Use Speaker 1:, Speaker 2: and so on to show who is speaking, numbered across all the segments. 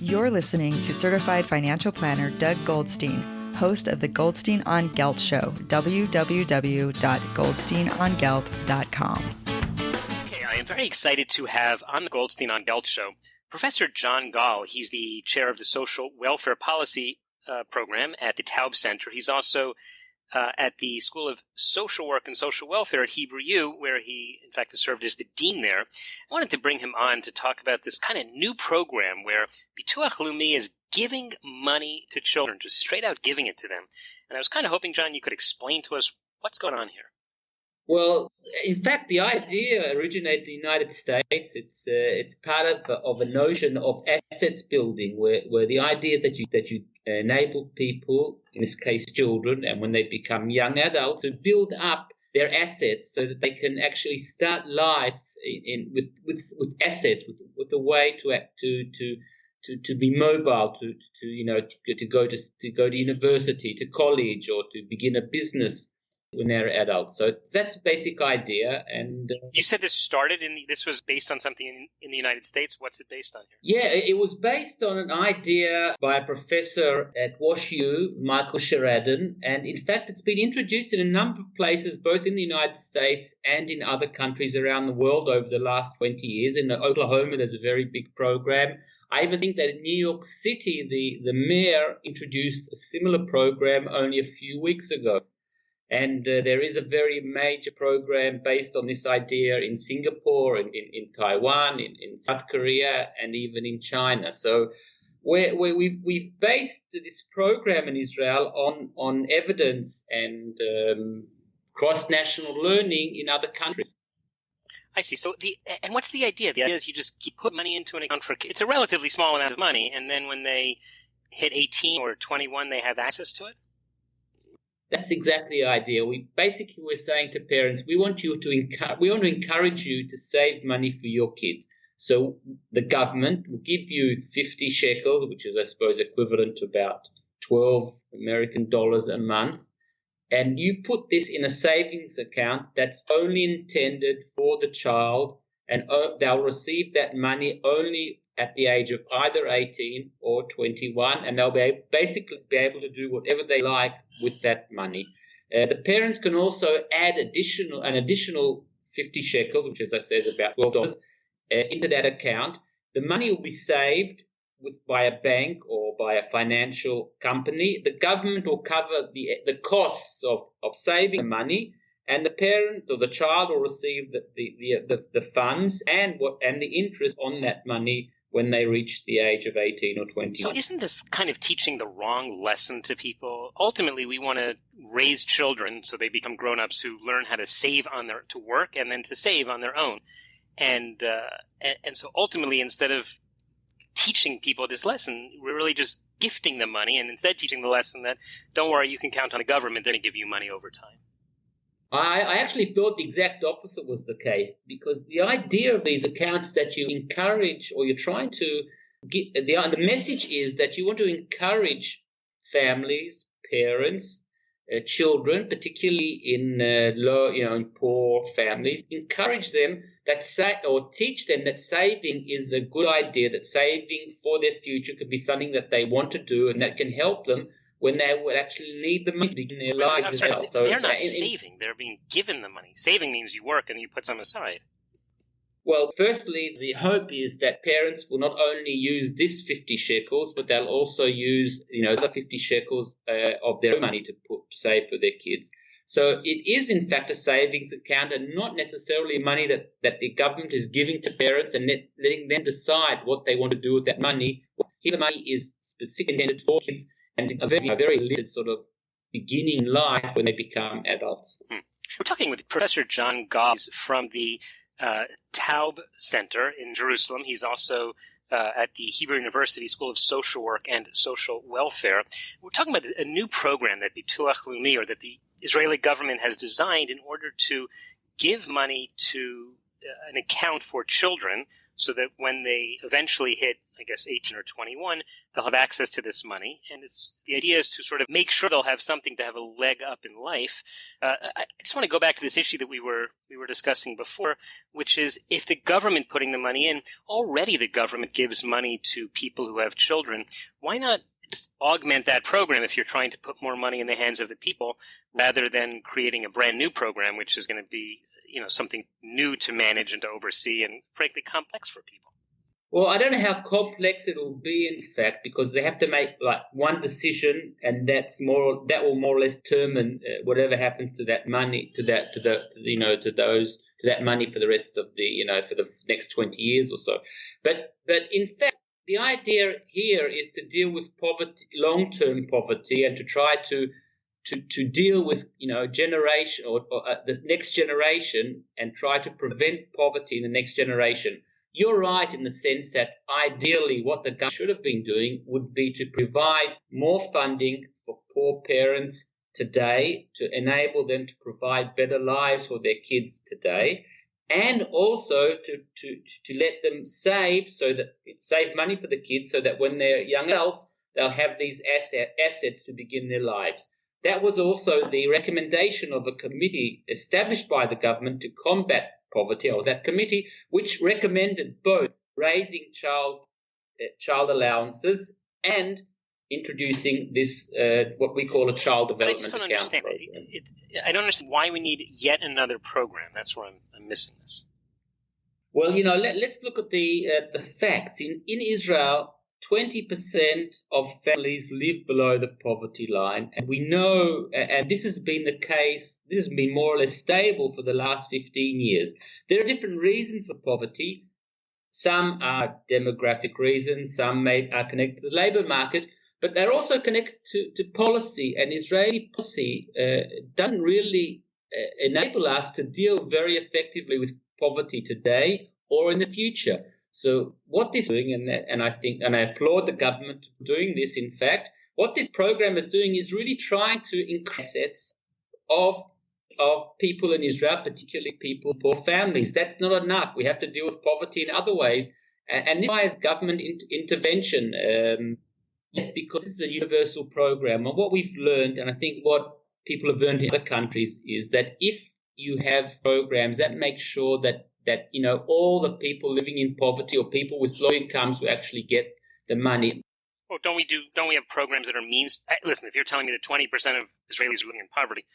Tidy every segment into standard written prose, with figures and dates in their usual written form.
Speaker 1: You're listening to certified financial planner Doug Goldstein, host of the Goldstein on Gelt Show, www.goldsteinongelt.com.
Speaker 2: Okay, I am very excited to have on the Goldstein on Gelt Show Professor John Gall. He's the chair of the Social Welfare Policy program at the Taub Center. He's also at the School of Social Work and Social Welfare at Hebrew U, where he, in fact, has served as the dean there. I wanted to bring him on to talk about this kind of new program where Bituach Leumi is giving money to children, just straight out giving it to them. And I was kind of hoping, John, you could explain to us what's going on here.
Speaker 3: Well, in fact, the idea originated in the United States. It's part of a notion of assets building, where the idea that you enable people, in this case children, and when they become young adults, to build up their assets so that they can actually start life with assets, with a way to be mobile, to go to university, to college, or to begin a business when they're adults. So that's the basic idea. And
Speaker 2: you said this was based on something in the United States. What's it based on here?
Speaker 3: Yeah, it was based on an idea by a professor at Wash U, Michael Sheridan. And in fact, it's been introduced in a number of places, both in the United States and in other countries around the world over the last 20 years. In Oklahoma, there's a very big program. I even think that in New York City, the mayor introduced a similar program only a few weeks ago. And there is a very major program based on this idea in Singapore, in Taiwan, in South Korea, and even in China. So we've based this program in Israel on evidence and cross-national learning in other countries.
Speaker 2: I see. So and what's the idea? The idea is you just put money into an account it's a relatively small amount of money, and then when they hit 18 or 21, they have access to it?
Speaker 3: That's exactly the idea. We're saying to parents, we want to encourage you to save money for your kids. So the government will give you 50 shekels, which is, I suppose, equivalent to about $12 American a month. And you put this in a savings account that's only intended for the child, and they'll receive that money only at the age of either 18 or 21, and they'll basically be able to do whatever they like with that money. The parents can also add an additional 50 shekels, which, as I said, is about $12, into that account. The money will be saved by a bank or by a financial company. The government will cover the costs of saving the money, and the parent or the child will receive the funds and the interest on that money when they reach the age of 18 or 21.
Speaker 2: So isn't this kind of teaching the wrong lesson to people? Ultimately, we want to raise children so they become grown-ups who learn how to save to work and then to save on their own. And so ultimately, instead of teaching people this lesson, we're really just gifting them money, and instead teaching the lesson that, don't worry, you can count on the government, they're going to give you money over time.
Speaker 3: I actually thought the exact opposite was the case, because the idea of these accounts that you encourage, or you're trying to get, the message is that you want to encourage families, parents, children, particularly in in poor families, encourage them or teach them that saving is a good idea, that saving for their future could be something that they want to do and that can help them when they would actually need the money in their lives as well.
Speaker 2: So they're not saving, they're being given the money. Saving means you work and you put some aside.
Speaker 3: Well, firstly, the hope is that parents will not only use this 50 shekels, but they'll also use, the 50 shekels of their own money to save for their kids. So it is, in fact, a savings account and not necessarily money that the government is giving to parents and letting them decide what they want to do with that money. Here, the money is specifically intended for kids and a very limited sort of beginning life when they become adults.
Speaker 2: We're talking with Professor John Gall from the Taub Center in Jerusalem. He's also at the Hebrew University School of Social Work and Social Welfare. We're talking about a new program that Bituach Leumi, or that the Israeli government has designed in order to give money to an account for children so that when they eventually hit, I guess, 18 or 21, they'll have access to this money. And the idea is to sort of make sure they'll have something to have a leg up in life. I just want to go back to this issue that we were discussing before, which is if the government putting the money in, already the government gives money to people who have children, why not just augment that program if you're trying to put more money in the hands of the people rather than creating a brand new program, which is going to be something new to manage and to oversee and frankly complex for people?
Speaker 3: Well, I don't know how complex it will be, in fact, because they have to make like one decision, and that will more or less determine whatever happens to that money, to that money for the rest of for the next 20 years or so. But in fact, the idea here is to deal with poverty, long-term poverty, and to try to deal with generation or the next generation, and try to prevent poverty in the next generation. You're right in the sense that ideally what the government should have been doing would be to provide more funding for poor parents today to enable them to provide better lives for their kids today, and also to let them save money for the kids so that when they're young adults, they'll have these assets to begin their lives. That was also the recommendation of a committee established by the government to combat poverty, or that committee which recommended both raising child allowances and introducing this what we call a child development account.
Speaker 2: But I just don't understand. I don't understand why we need yet another program. That's where I'm missing this.
Speaker 3: Well, let's look at the facts. In Israel, 20% of families live below the poverty line. And we know, and this has been the case, this has been more or less stable for the last 15 years. There are different reasons for poverty. Some are demographic reasons, some are connected to the labor market, but they're also connected to policy. And Israeli policy doesn't really enable us to deal very effectively with poverty today or in the future. So what this is doing, and I applaud the government for doing this, in fact, what this program is doing is really trying to increase assets of people in Israel, particularly poor families. That's not enough. We have to deal with poverty in other ways. And this requires government intervention. Yes, because this is a universal program. And what we've learned, and I think what people have learned in other countries, is that if you have programs that make sure that all the people living in poverty or people with low incomes will actually get the money.
Speaker 2: Well, don't we have programs that are means? Listen, if you're telling me that 20% of Israelis are living in poverty,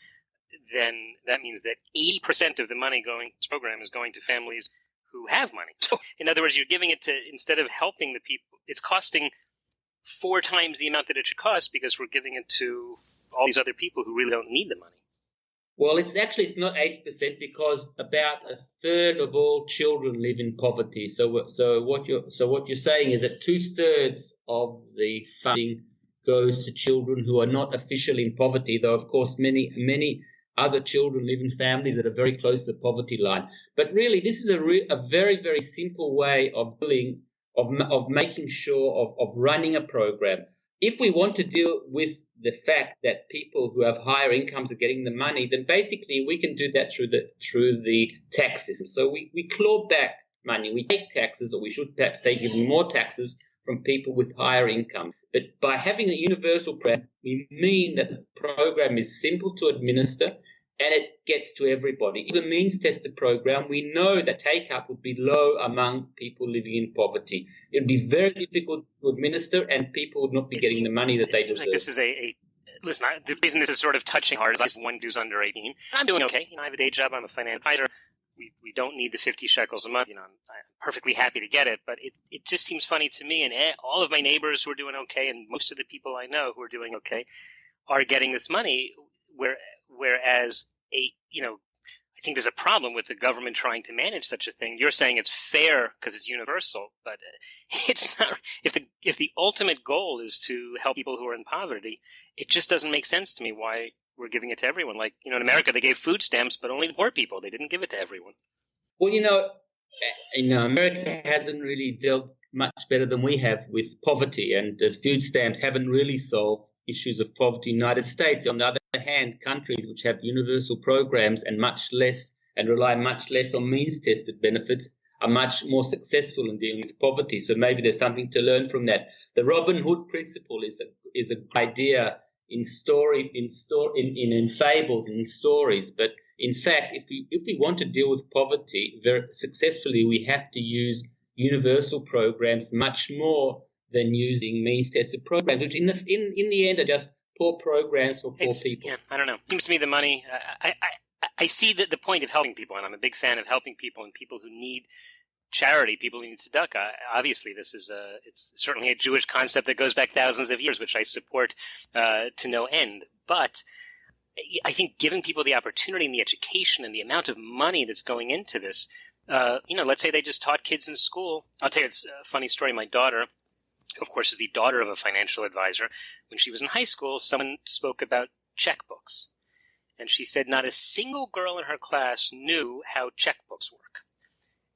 Speaker 2: then that means that 80% of the money going to this program is going to families who have money. So, in other words, you're giving it to, instead of helping the people, it's costing 4 times the amount that it should cost because we're giving it to all these other people who really don't need the money.
Speaker 3: Well, it's not 80% because about a third of all children live in poverty. So what you're saying is that 2/3 of the funding goes to children who are not officially in poverty, though of course many other children live in families that are very close to the poverty line. But really, this is a very, very simple way of making sure of running a program. If we want to deal with the fact that people who have higher incomes are getting the money, then basically we can do that through the tax system. So we claw back money. We take taxes, or we should perhaps take even more taxes from people with higher income. But by having a universal program, we mean that the program is simple to administer and it gets to everybody. It's a means-tested program. We know that take-up would be low among people living in poverty. It would be very difficult to administer, and people would not be getting the money that they deserve.
Speaker 2: Like this is listen, the reason this is sort of touching hard is one who's under 18. I'm doing okay. I have a day job. I'm a financial advisor. We don't need the 50 shekels a month. I'm perfectly happy to get it, but it just seems funny to me, and all of my neighbors who are doing okay, and most of the people I know who are doing okay, are getting this money, whereas I think there's a problem with the government trying to manage such a thing. You're saying it's fair because it's universal, but it's not. If the ultimate goal is to help people who are in poverty, it just doesn't make sense to me why we're giving it to everyone. Like, in America, they gave food stamps, but only to poor people. They didn't give it to everyone.
Speaker 3: Well, America hasn't really dealt much better than we have with poverty, and food stamps haven't really solved issues of poverty in the United States. On the other hand, countries which have universal programs and rely much less on means-tested benefits are much more successful in dealing with poverty. So maybe there's something to learn from that. The Robin Hood principle is an idea in fables and in stories, but in fact, if we want to deal with poverty very successfully, we have to use universal programs much more than using means-tested programs, which in the end are just poor programs for poor people.
Speaker 2: Yeah, I don't know. Seems to me the money. I see the point of helping people, and I'm a big fan of helping people and people who need charity, people who need tzedakah. Obviously, this is it's certainly a Jewish concept that goes back thousands of years, which I support to no end. But I think giving people the opportunity and the education and the amount of money that's going into this, let's say they just taught kids in school. I'll tell you a funny story. My daughter, of course, is the daughter of a financial advisor. When she was in high school, someone spoke about checkbooks. And she said not a single girl in her class knew how checkbooks work,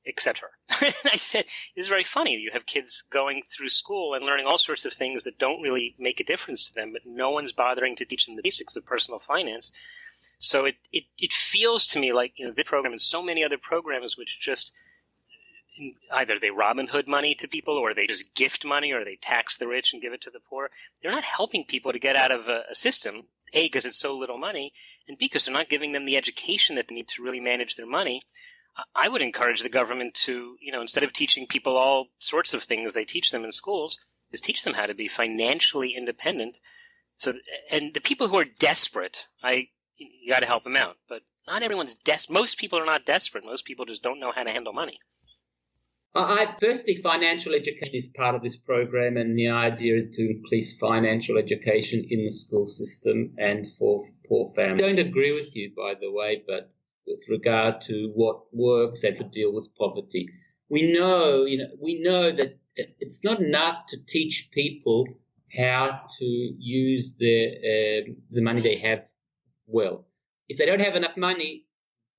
Speaker 2: except her. And I said, this is very funny. You have kids going through school and learning all sorts of things that don't really make a difference to them, but no one's bothering to teach them the basics of personal finance. So it feels to me like, this program and so many other programs which just either they Robin Hood money to people, or they just gift money, or they tax the rich and give it to the poor. They're not helping people to get out of a system, A, because it's so little money, and B, because they're not giving them the education that they need to really manage their money. I would encourage the government to, instead of teaching people all sorts of things they teach them in schools, is teach them how to be financially independent. So, and the people who are desperate, you got to help them out. But not everyone's most people are not desperate. Most people just don't know how to handle money.
Speaker 3: Firstly, financial education is part of this program, and the idea is to increase financial education in the school system and for poor families. I don't agree with you, by the way, but with regard to what works and to deal with poverty, we know that it's not enough to teach people how to use the money they have well. If they don't have enough money,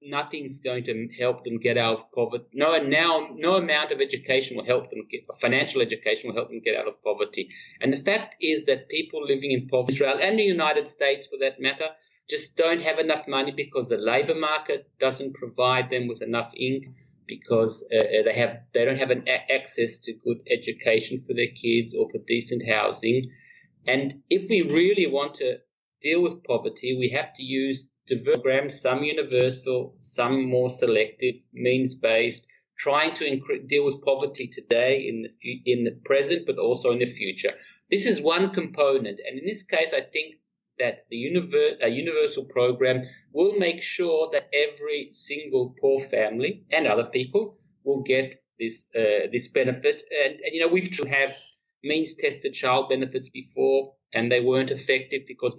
Speaker 3: nothing's going to help them get out of poverty. No amount of education will help them financial education will help them get out of poverty. And the fact is that people living in poverty, Israel and the United States for that matter, just don't have enough money because the labor market doesn't provide them with enough income, because they don't have access to good education for their kids or for decent housing. And if we really want to deal with poverty, we have to use diverse programs, some universal, some more selective, means-based, trying to deal with poverty today in the present, but also in the future. This is one component, and in this case, I think that a universal program will make sure that every single poor family and other people will get this benefit. And we've tried to have means-tested child benefits before, and they weren't effective because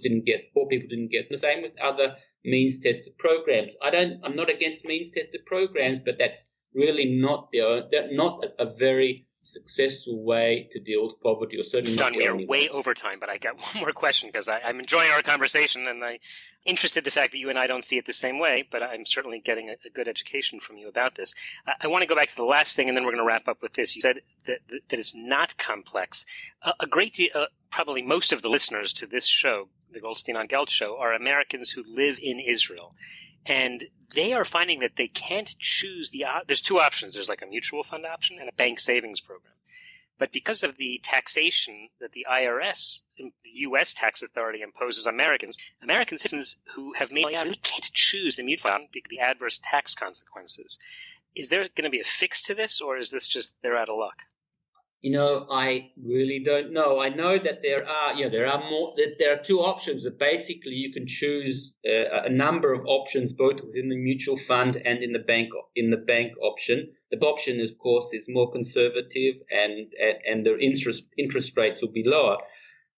Speaker 3: poor people didn't get the same with other means-tested programs. I'm not against means-tested programs, but that's really not a very successful way to deal with poverty, or certainly not.
Speaker 2: John, we are way over time, but I got one more question because I'm enjoying our conversation, and I'm interested in the fact that you and I don't see it the same way, but I'm certainly getting a good education from you about this. I want to go back to the last thing, and then we're going to wrap up with this. You said that it's not complex. A great deal, probably most of the listeners to this show, the Goldstein on Geld show, are Americans who live in Israel. And they are finding that they can't choose there's two options. There's like a mutual fund option and a bank savings program. But because of the taxation that the IRS, the U.S. tax authority, imposes on American citizens who have made really can't choose the mutual fund because of the adverse tax consequences. Is there going to be a fix to this, or is this just they're out of luck?
Speaker 3: I really don't know. I know that there are two options. That basically, you can choose a number of options, both within the mutual fund and in the bank option. The option, of course, is more conservative, and the interest rates will be lower.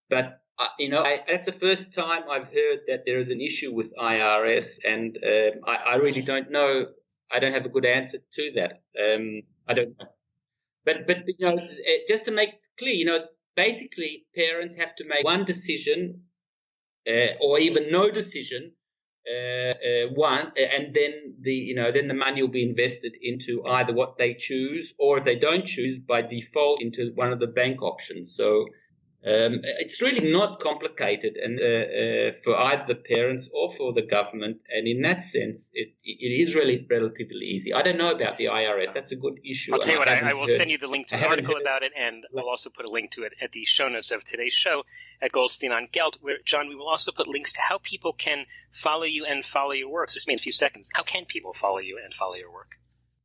Speaker 3: But that's the first time I've heard that there is an issue with IRS, and I really don't know. I don't have a good answer to that. I don't know. But just to make clear, basically parents have to make one decision, or even no decision, and then the money will be invested into either what they choose, or if they don't choose, by default into one of the bank options. So It's really not complicated, and for either the parents or for the government. And in that sense, it is really relatively easy. I don't know about the IRS. That's a good issue.
Speaker 2: I'll tell you what, I will send you the link to an article about it, and I'll also put a link to it at the show notes of today's show at Goldstein on Gelt, where, John, we will also put links to how people can follow you and follow your work. So just in a few seconds, how can people follow you and follow your work?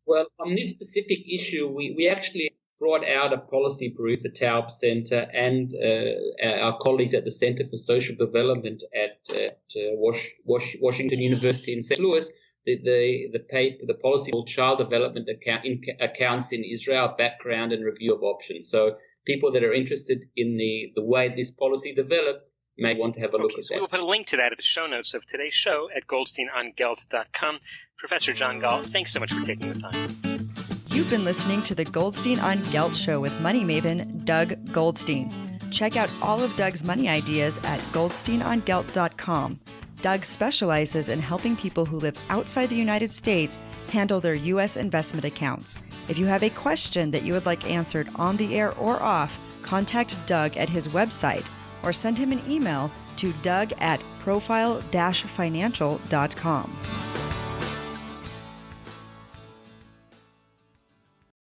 Speaker 3: Well, on this specific issue, we actually brought out a policy brief, the Taub Center, and our colleagues at the Center for Social Development at Washington University in St. Louis. The policy called Child Development Accounts in Israel, Background and Review of Options. So people that are interested in the way this policy developed may want to have a look at that.
Speaker 2: So we'll put a link to that at the show notes of today's show at goldsteinongelt.com. Professor John Gall, thanks so much for taking the time.
Speaker 1: You've been listening to the Goldstein on Gelt Show with money maven Doug Goldstein. Check out all of Doug's money ideas at goldsteinongelt.com. Doug specializes in helping people who live outside the United States handle their U.S. investment accounts. If you have a question that you would like answered on the air or off, contact Doug at his website or send him an email to doug@profile-financial.com.